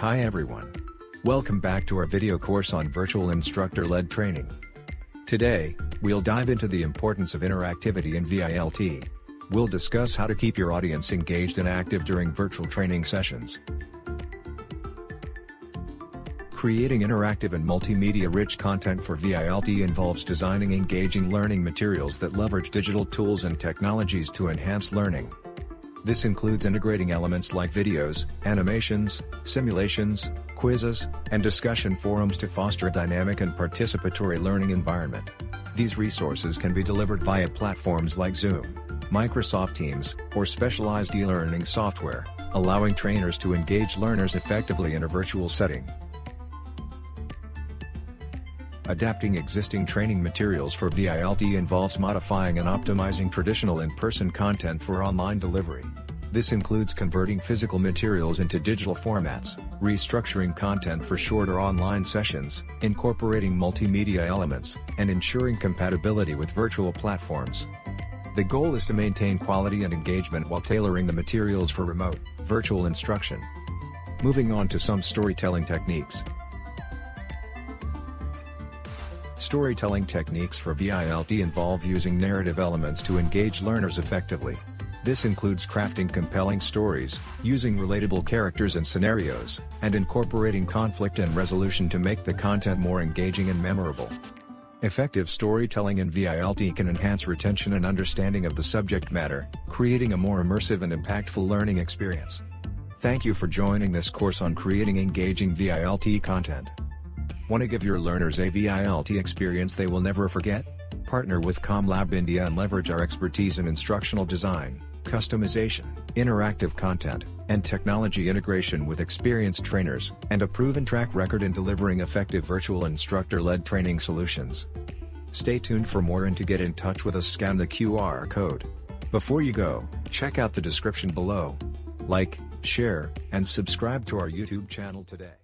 Hi everyone. Welcome back to our video course on virtual instructor-led training. Today, we'll dive into the importance of interactivity in VILT. We'll discuss how to keep your audience engaged and active during virtual training sessions. Creating interactive and multimedia-rich content for VILT involves designing engaging learning materials that leverage digital tools and technologies to enhance learning. This includes integrating elements like videos, animations, simulations, quizzes, and discussion forums to foster a dynamic and participatory learning environment. These resources can be delivered via platforms like Zoom, Microsoft Teams, or specialized e-learning software, allowing trainers to engage learners effectively in a virtual setting. Adapting existing training materials for VILT involves modifying and optimizing traditional in-person content for online delivery. This includes converting physical materials into digital formats, restructuring content for shorter online sessions, incorporating multimedia elements, and ensuring compatibility with virtual platforms. The goal is to maintain quality and engagement while tailoring the materials for remote, virtual instruction. Moving on to some storytelling techniques. Storytelling techniques for VILT involve using narrative elements to engage learners effectively. This includes crafting compelling stories, using relatable characters and scenarios, and incorporating conflict and resolution to make the content more engaging and memorable. Effective storytelling in VILT can enhance retention and understanding of the subject matter, creating a more immersive and impactful learning experience. Thank you for joining this course on creating engaging VILT content. Want to give your learners a VILT experience they will never forget? Partner with ComLab India and leverage our expertise in instructional design, customization, interactive content, and technology integration with experienced trainers, and a proven track record in delivering effective virtual instructor-led training solutions. Stay tuned for more, and to get in touch with us, scan the QR code. Before you go, check out the description below. Like, share, and subscribe to our YouTube channel today.